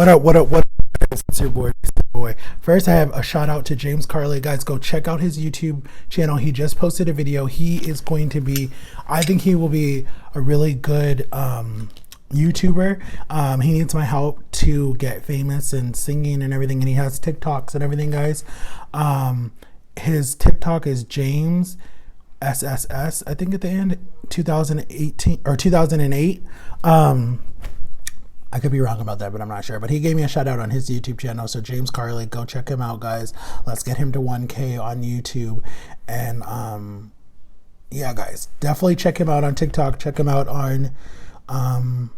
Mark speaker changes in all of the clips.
Speaker 1: What up, guys? It's your boy, Mr. Boy. First, I have a shout out to James Carley. Guys, go check out his YouTube channel. He just posted a video. He is going to be, I think he will be a really good YouTuber. He needs my help to get famous and singing and everything. And he has TikToks and everything, guys. His TikTok is James SSS, I think at the end, 2018 or 2008. I could be wrong about that, but I'm not sure. But he gave me a shout out on his YouTube channel. So James Carley, go check him out, guys. Let's get him to 1K on YouTube. And yeah, guys, definitely check him out on TikTok. Check him out on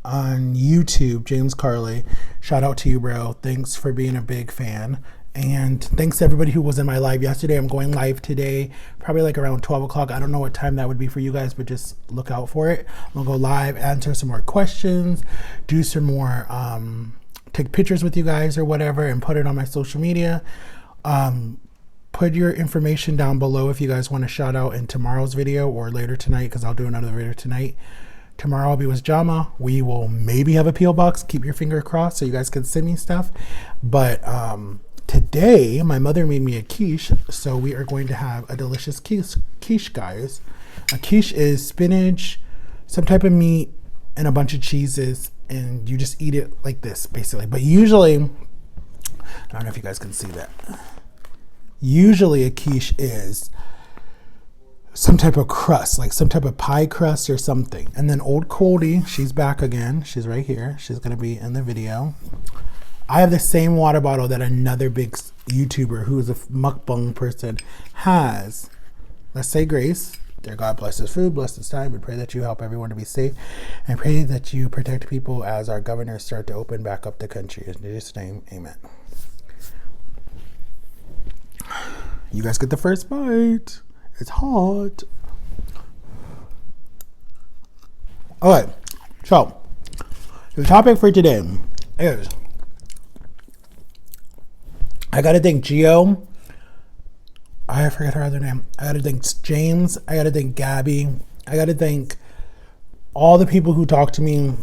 Speaker 1: YouTube, James Carley. Shout out to you, bro. Thanks for being a big fan. And thanks to everybody who was in my live yesterday. I'm going live today, probably like around 12 o'clock. I don't know what time that would be for you guys, but just look out for it. I'm gonna go live, answer some more questions, do some more, take pictures with you guys or whatever, and put it on my social media. Put your information down below if you guys want to shout out in tomorrow's video or later tonight, because I'll do another video tonight. Tomorrow I'll be with Jama. We will maybe have a P.O. box. Keep your finger crossed so you guys can send me stuff. But today, my mother made me a quiche, so we are going to have a delicious quiche, guys. A quiche is spinach, some type of meat, and a bunch of cheeses, and you just eat it like this, basically. But usually, I don't know if you guys can see that. Usually a quiche is some type of crust, like some type of pie crust or something. And then old Coldy, she's back again. She's right here. She's going to be in the video. I have the same water bottle that another big YouTuber who is a mukbang person has. Let's say grace. Dear God, bless this food, bless this time. We pray that you help everyone to be safe, and pray that you protect people as our governors start to open back up the country. In Jesus' name, amen. You guys get the first bite. It's hot. All right. So, the topic for today is, I gotta thank Gio. I forget her other name. I gotta thank James. I gotta thank Gabby. I gotta thank all the people who talked to me.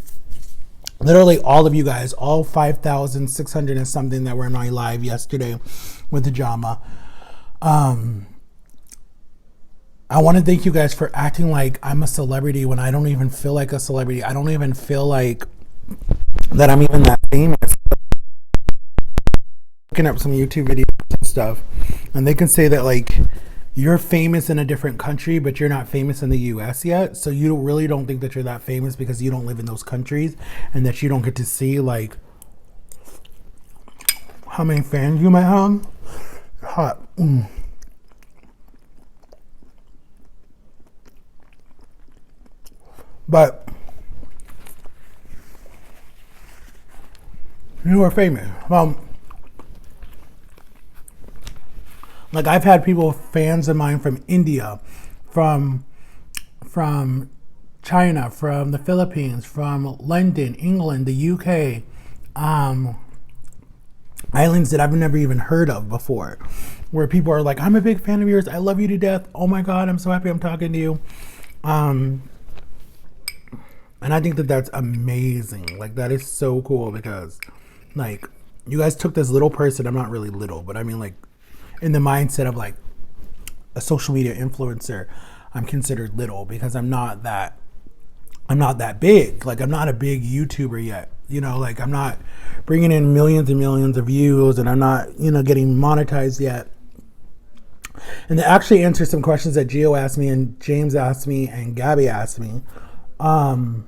Speaker 1: Literally all of you guys, all 5,600 and something that were in my live yesterday with the Jama. I want to thank you guys for acting like I'm a celebrity when I don't even feel like a celebrity. I don't even feel like that I'm even that famous. Looking up some YouTube videos and stuff, and they can say that like you're famous in a different country, but you're not famous in the US yet, so you really don't think that you're that famous because you don't live in those countries, and that you don't get to see like how many fans you might have. Hot. But you are famous. Like I've had people, fans of mine from India, from China, from the Philippines, from London, England, the UK, islands that I've never even heard of before, where people are like, I'm a big fan of yours. I love you to death. Oh my God, I'm so happy I'm talking to you. And I think that that's amazing. Like that is so cool because like you guys took this little person. I'm not really little, but I mean like, in the mindset of like a social media influencer, I'm considered little because I'm not that big. Like I'm not a big YouTuber yet, you know, like I'm not bringing in millions and millions of views, and I'm not, you know, getting monetized yet. And to actually answer some questions that Gio asked me and James asked me and Gabby asked me, and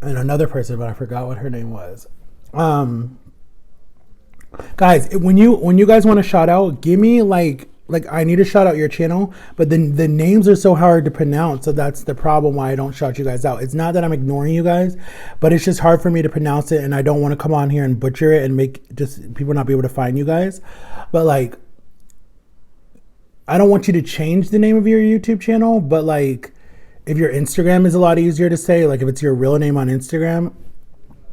Speaker 1: another person, but I forgot what her name was. Guys, when you guys want to shout out, give me like I need to shout out your channel, but then the names are so hard to pronounce, so that's the problem why I don't shout you guys out. It's not that I'm ignoring you guys, but it's just hard for me to pronounce it, and I don't want to come on here and butcher it and make just people not be able to find you guys. But like, I don't want you to change the name of your YouTube channel, but like, if your Instagram is a lot easier to say, like if it's your real name on Instagram,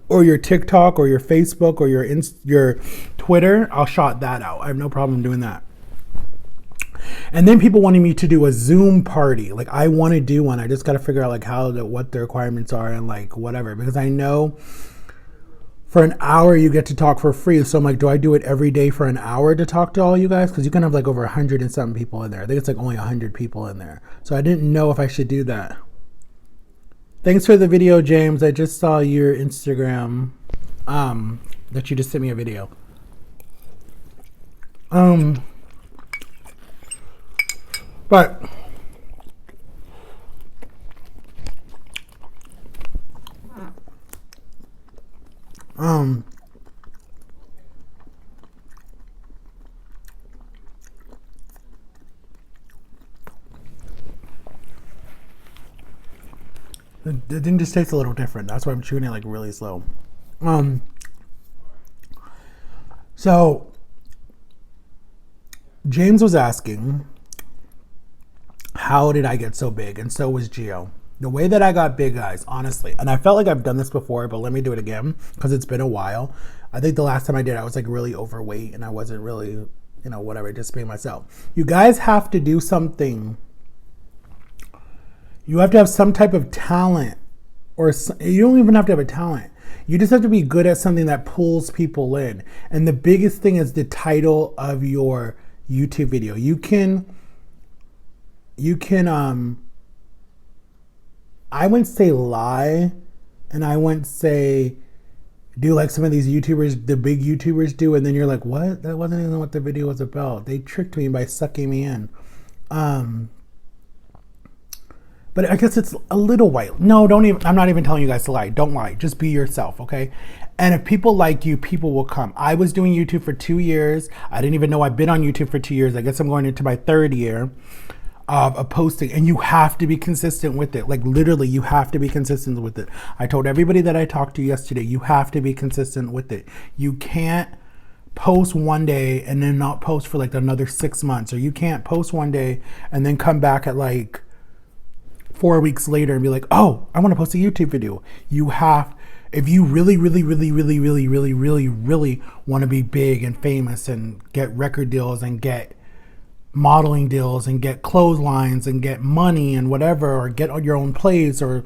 Speaker 1: or your TikTok, or your Facebook, or your Twitter, I'll shout that out. I have no problem doing that. And then people wanted me to do a Zoom party. Like, I want to do one. I just got to figure out like what the requirements are and like whatever. Because I know for an hour you get to talk for free. So I'm like, do I do it every day for an hour to talk to all you guys? Because you can have like over 100 and something people in there. I think it's like only 100 people in there. So I didn't know if I should do that. Thanks for the video, James. I just saw your Instagram that you just sent me a video. But the thing just tastes a little different. That's why I'm chewing it like really slow. So James was asking, how did I get so big? And so was Gio. The way that I got big, guys, honestly, and I felt like I've done this before, but let me do it again because it's been a while. I think the last time I did, I was like really overweight and I wasn't really, whatever, just being myself. You guys have to do something. You have to have some type of talent, or you don't even have to have a talent. You just have to be good at something that pulls people in. And the biggest thing is the title of your YouTube video. You can I wouldn't say lie, and I wouldn't say do like some of these YouTubers, the big YouTubers do, and then you're like, what? That wasn't even what the video was about. They tricked me by sucking me in. But I guess it's a little white. No, don't even, I'm not even telling you guys to lie. Don't lie. Just be yourself, okay? And if people like you, people will come. I was doing YouTube for 2 years. I didn't even know I've been on YouTube for 2 years. I guess I'm going into my 3rd year of posting, and you have to be consistent with it. Like literally, you have to be consistent with it. I told everybody that I talked to yesterday, you have to be consistent with it. You can't post one day and then not post for like another 6 months, or you can't post one day and then come back at like 4 weeks later and be like, oh, I want to post a YouTube video. You have, if you really want to be big and famous and get record deals and get modeling deals and get clotheslines and get money and whatever, or get on your own plays, or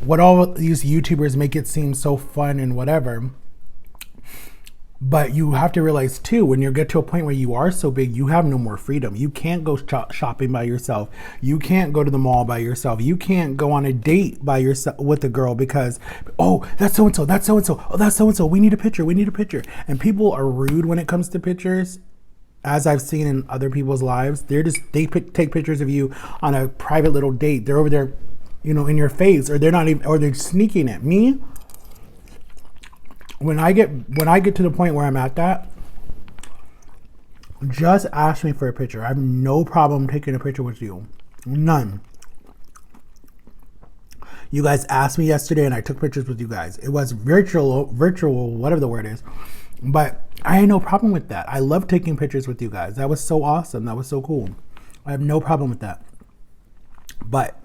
Speaker 1: what all these YouTubers make it seem so fun and whatever. But you have to realize too, when you get to a point where you are so big, you have no more freedom. You can't go shopping by yourself. You can't go to the mall by yourself. You can't go on a date by yourself with a girl because, oh, that's so-and-so, that's so-and-so, oh, that's so-and-so, we need a picture, we need a picture. And people are rude when it comes to pictures. As I've seen in other people's lives, they take pictures of you on a private little date. They're over there, in your face, or they're not even, or they're sneaking at me. When I get to the point where I'm at that, just ask me for a picture. I have no problem taking a picture with you. None. You guys asked me yesterday and I took pictures with you guys. It was virtual, whatever the word is. But I had no problem with that. I love taking pictures with you guys. That was so awesome. That was so cool. I have no problem with that. But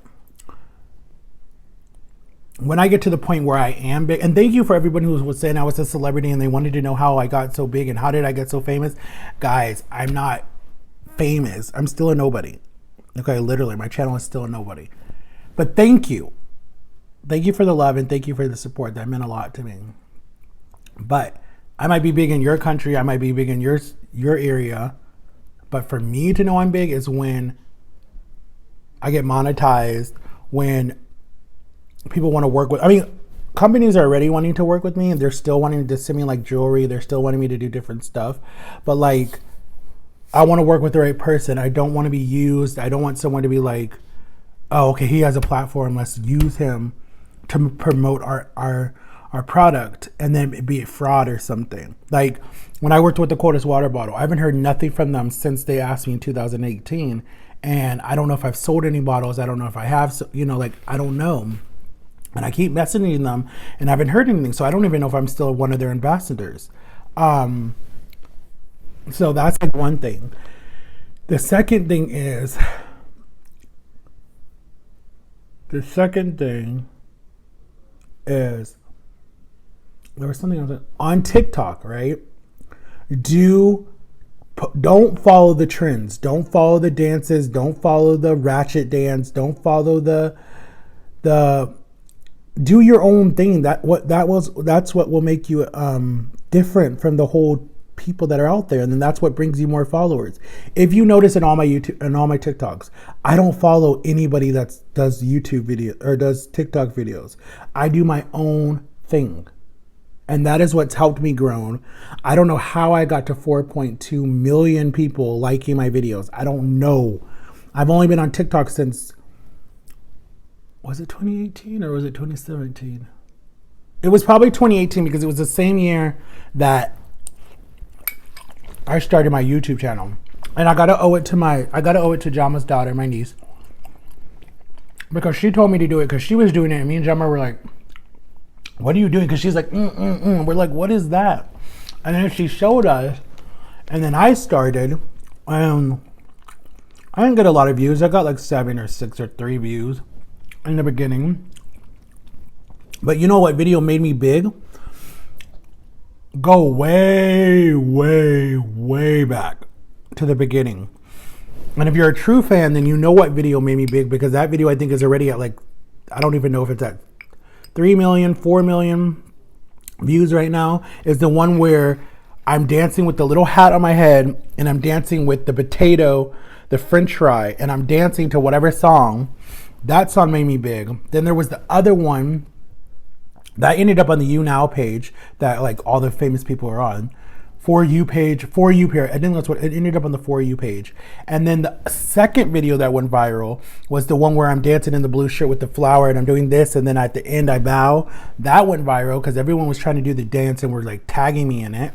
Speaker 1: when I get to the point where I am big, and thank you for everybody who was saying I was a celebrity and they wanted to know how I got so big and how did I get so famous. Guys, I'm not famous. I'm still a nobody. Okay, literally, my channel is still a nobody. But thank you. Thank you for the love and thank you for the support. That meant a lot to me. But I might be big in your country. I might be big in your area. But for me to know I'm big is when I get monetized, when people want to work with, companies are already wanting to work with me and they're still wanting to send me like jewelry. They're still wanting me to do different stuff. But like, I want to work with the right person. I don't want to be used. I don't want someone to be like, oh, okay, he has a platform. Let's use him to promote our product and then it be a fraud or something. Like when I worked with the Quotas water bottle, I haven't heard nothing from them since they asked me in 2018. And I don't know if I've sold any bottles. I don't know if I have, I don't know. And I keep messaging them and I haven't heard anything. So I don't even know if I'm still one of their ambassadors. So that's like one thing. The second thing is, there was something else on TikTok, right? Do Don't follow the trends. Don't follow the dances. Don't follow the ratchet dance. Don't follow the do your own thing. That's what will make you different from the whole people that are out there, and then that's what brings you more followers. If you notice in all my YouTube and all my TikToks, I don't follow anybody that does YouTube video or does TikTok videos. I do my own thing. And that is what's helped me grow. I don't know how I got to 4.2 million people liking my videos. I don't know. I've only been on TikTok since, was it 2018 or was it 2017? It was probably 2018 because it was the same year that I started my YouTube channel. And I gotta owe it to Jama's daughter, my niece. Because she told me to do it because she was doing it and me and Jama were like, what are you doing? Because she's like, We're like, what is that? And then she showed us, and then I started. I didn't get a lot of views. I got like 7 or 6 or 3 views in the beginning. But you know what video made me big? Go way, way, way back to the beginning. And if you're a true fan, then you know what video made me big, because that video I think is already at like, I don't even know if it's at 3 million, 4 million views right now. Is the one where I'm dancing with the little hat on my head and I'm dancing with the potato, the french fry, and I'm dancing to whatever song. That song made me big. Then there was the other one that ended up on the You Now page that like all the famous people are on. For You page. I think that's what it ended up on, the For You page. And then the second video that went viral was the one where I'm dancing in the blue shirt with the flower and I'm doing this, and then at the end I bow. That went viral because everyone was trying to do the dance and were like tagging me in it.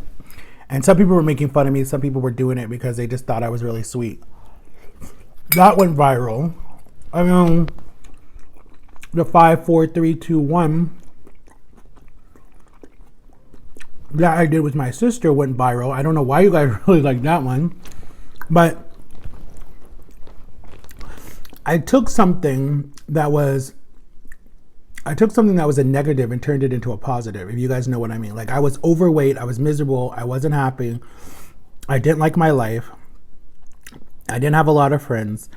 Speaker 1: And some people were making fun of me. Some people were doing it because they just thought I was really sweet. That went viral. I mean, the 5, 4, 3, 2, 1. That I did with my sister went viral. I don't know why you guys really like that one, but I took something that was a negative and turned it into a positive, if you guys know what I mean. Like, I was overweight, I was miserable, I wasn't happy, I didn't like my life, I didn't have a lot of friends,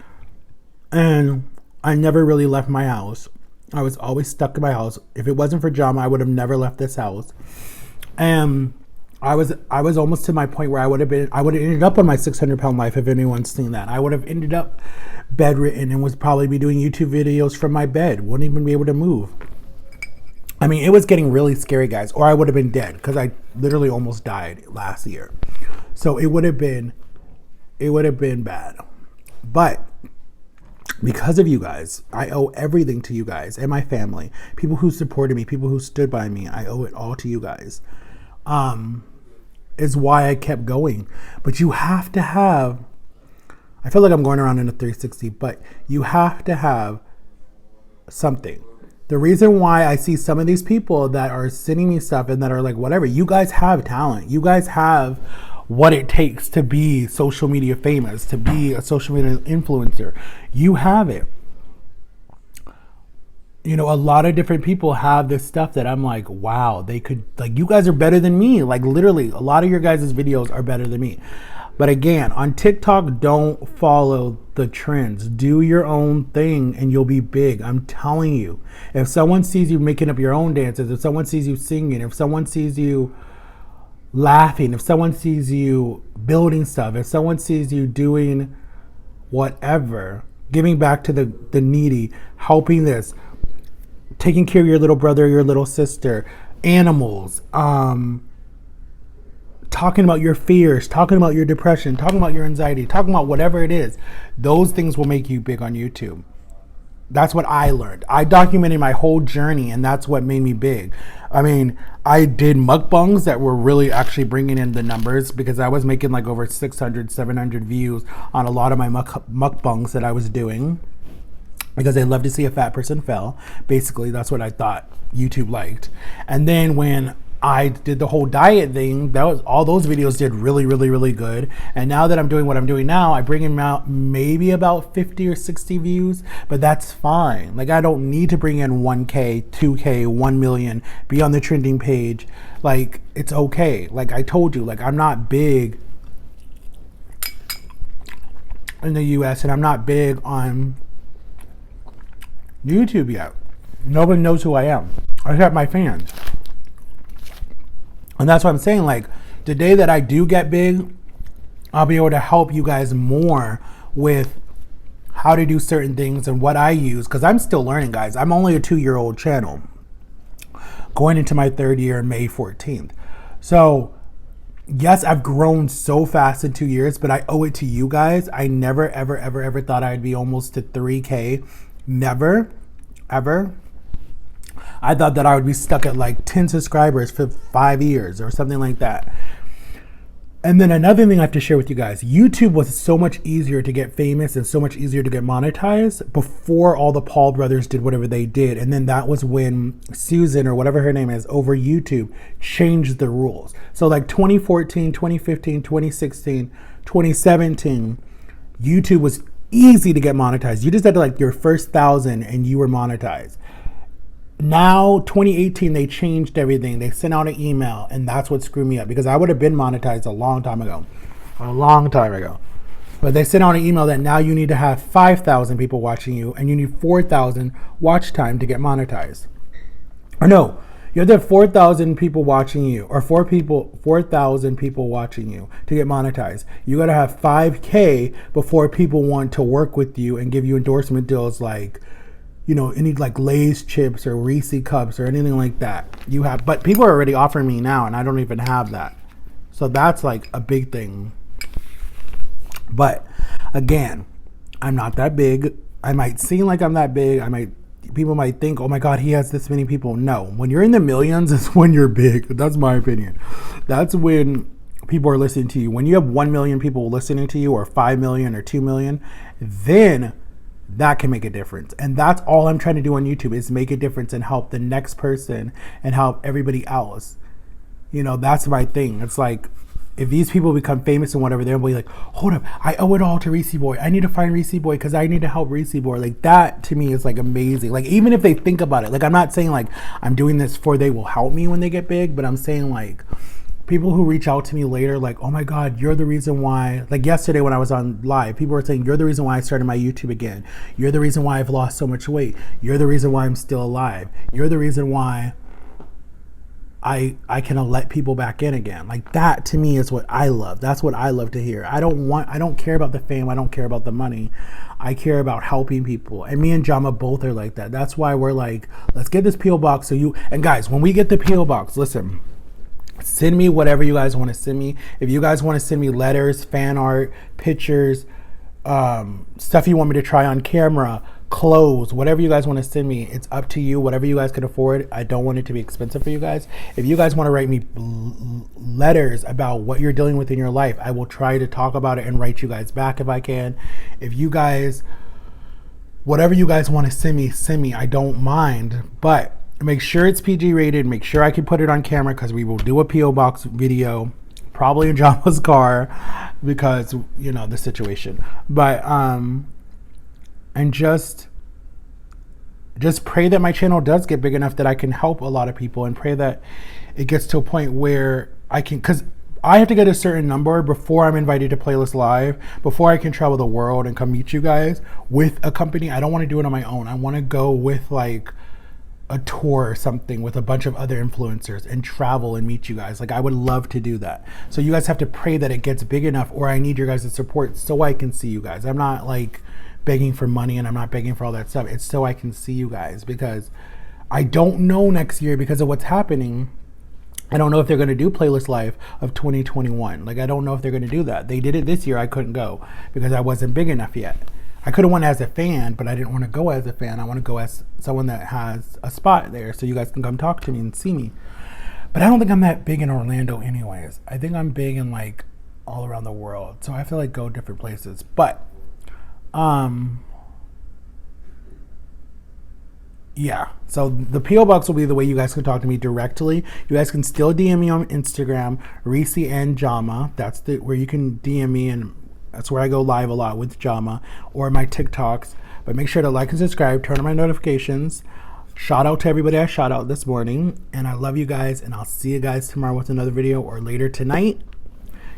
Speaker 1: and I never really left my house. I was always stuck in my house. If it wasn't for Jama, I would have never left this house. And I was almost to my point where I would have ended up on my 600-pound life if anyone's seen that. I would have ended up bedridden and would probably be doing YouTube videos from my bed. Wouldn't even be able to move. I mean, it was getting really scary, guys. Or I would have been dead, because I literally almost died last year. So it would have been bad. But because of you guys, I owe everything to you guys and my family. People who supported me, people who stood by me. I owe it all to you guys. Is why I kept going. But you have to have, I feel like I'm going around in a 360, but you have to have something. The reason why I see some of these people that are sending me stuff and that are like, whatever, you guys have talent. You guys have what it takes to be social media famous, to be a social media influencer. You have it. You know, a lot of different people have this stuff that I'm like, wow, they could, like, you guys are better than me. Like, literally, a lot of your guys' videos are better than me. But again, on TikTok, don't follow the trends. Do your own thing and you'll be big. I'm telling you. If someone sees you making up your own dances, if someone sees you singing, if someone sees you laughing, if someone sees you building stuff, if someone sees you doing whatever, giving back to the needy, helping this, taking care of your little brother, your little sister, animals, talking about your fears, talking about your depression, talking about your anxiety, talking about whatever it is, those things will make you big on YouTube. That's what I learned. I documented my whole journey, and that's what made me big. I mean, I did mukbangs that were really actually bringing in the numbers, because I was making like over 600, 700 views on a lot of my mukbangs that I was doing, because they love to see a fat person fail. Basically, that's what I thought YouTube liked. And then when I did the whole diet thing, that was, all those videos did really, really, really good. And now that I'm doing what I'm doing now, I bring in out maybe about 50 or 60 views, but that's fine. Like, I don't need to bring in 1K, 2K, 1 million, be on the trending page. Like, it's okay. Like I told you, like, I'm not big in the US, and I'm not big on YouTube yet. Nobody knows who I am. I have my fans. And that's what I'm saying. Like, the day that I do get big, I'll be able to help you guys more with how to do certain things and what I use. Because I'm still learning, guys. I'm only a 2-year-old channel. Going into my 3rd year, May 14th. So, yes, I've grown so fast in 2 years, but I owe it to you guys. I never, ever, ever, ever thought I'd be almost to 3K. Never, ever. I thought that I would be stuck at like 10 subscribers for 5 years or something like that. And then another thing I have to share with you guys, YouTube was so much easier to get famous and so much easier to get monetized before all the Paul brothers did whatever they did. And then that was when Susan, or whatever her name is, over YouTube changed the rules. So like 2014, 2015, 2016, 2017, YouTube was easy to get monetized. You just had to like your first 1,000 and you were monetized. Now, 2018, they changed everything. They sent out an email, and that's what screwed me up, because I would have been monetized a long time ago. But they sent out an email that now you need to have 5,000 people watching you, and you need 4,000 watch time to get monetized. Or no, you have to have 4,000 people watching you, or 4,000 people watching you to get monetized. You got to have 5K before people want to work with you and give you endorsement deals like, you know, any like Lay's chips or Reese cups or anything like that. You have, but people are already offering me now, and I don't even have that. So that's like a big thing. But again, I'm not that big. I might seem like I'm that big. People might think, oh my God, he has this many people. No, when you're in the millions is when you're big. That's my opinion. That's when people are listening to you. When you have 1 million people listening to you, or 5 million or 2 million, then that can make a difference. And that's all I'm trying to do on YouTube, is make a difference and help the next person and help everybody else. You know, that's my thing. It's like, if these people become famous and whatever, they'll be like, hold up, I owe it all to Reese Boy. I need to find Reese Boy because I need to help Reese Boy. Like, that to me is like amazing. Like, even if they think about it, like, I'm not saying like I'm doing this for they will help me when they get big, but I'm saying like, people who reach out to me later, like, oh my God, you're the reason why. Like yesterday when I was on live, people were saying, you're the reason why I started my YouTube again. You're the reason why I've lost so much weight. You're the reason why I'm still alive. You're the reason why I can let people back in again. Like, that to me is what I love. That's what I love to hear. I don't care about the fame. I don't care about the money. I care about helping people. And me and Jama both are like that. That's why we're like, let's get this P.O. box. And guys, when we get the P.O. box, listen, send me whatever you guys want to send me. If you guys want to send me letters, fan art, pictures, stuff you want me to try on camera, clothes, whatever you guys want to send me, it's up to you. Whatever you guys can afford. I don't want it to be expensive for you guys. If you guys want to write me letters about what you're dealing with in your life, I will try to talk about it and write you guys back if I can. If you guys, whatever you guys want to send me. I don't mind, but make sure it's PG rated. Make sure I can put it on camera, because we will do a P.O. box video, probably in Jama's car, because, you know, the situation. But and just pray that my channel does get big enough that I can help a lot of people, and pray that it gets to a point where I can, because I have to get a certain number before I'm invited to Playlist Live, before I can travel the world and come meet you guys with a company. I don't want to do it on my own. I want to go with like a tour or something with a bunch of other influencers and travel and meet you guys. Like, I would love to do that. So you guys have to pray that it gets big enough, or I need your guys' support so I can see you guys. I'm not like begging for money, and I'm not begging for all that stuff. It's so I can see you guys, because I don't know next year, because of what's happening. I don't know if they're going to do Playlist Live of 2021. Like, I don't know if they're going to do that. They did it this year. I couldn't go because I wasn't big enough yet. I could have went as a fan, but I didn't want to go as a fan. I want to go as someone that has a spot there, so you guys can come talk to me and see me. But I don't think I'm that big in Orlando anyways. I think I'm big in like all around the world. So I have to like go different places. But yeah, so the P.O. box will be the way you guys can talk to me directly. You guys can still DM me on Instagram, Reese and Jama. That's where you can DM me, and that's where I go live a lot with Jama, or my TikToks. But make sure to like and subscribe, turn on my notifications. Shout out to everybody I shout out this morning. And I love you guys, and I'll see you guys tomorrow with another video, or later tonight.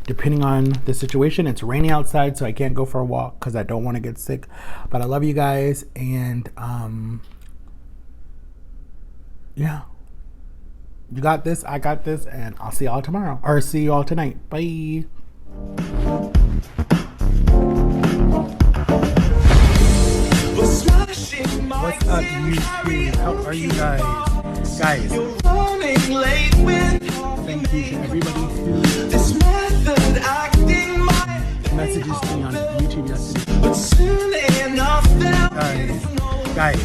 Speaker 1: depending on the situation. It's rainy outside, so I can't go for a walk because I don't want to get sick. But I love you guys, and yeah, you got this, I got this, and I'll see y'all tomorrow, or see you all tonight. Bye. What's up, YouTube? How are you guys? Guys, thank you to everybody who messages me on YouTube yesterday. Guys,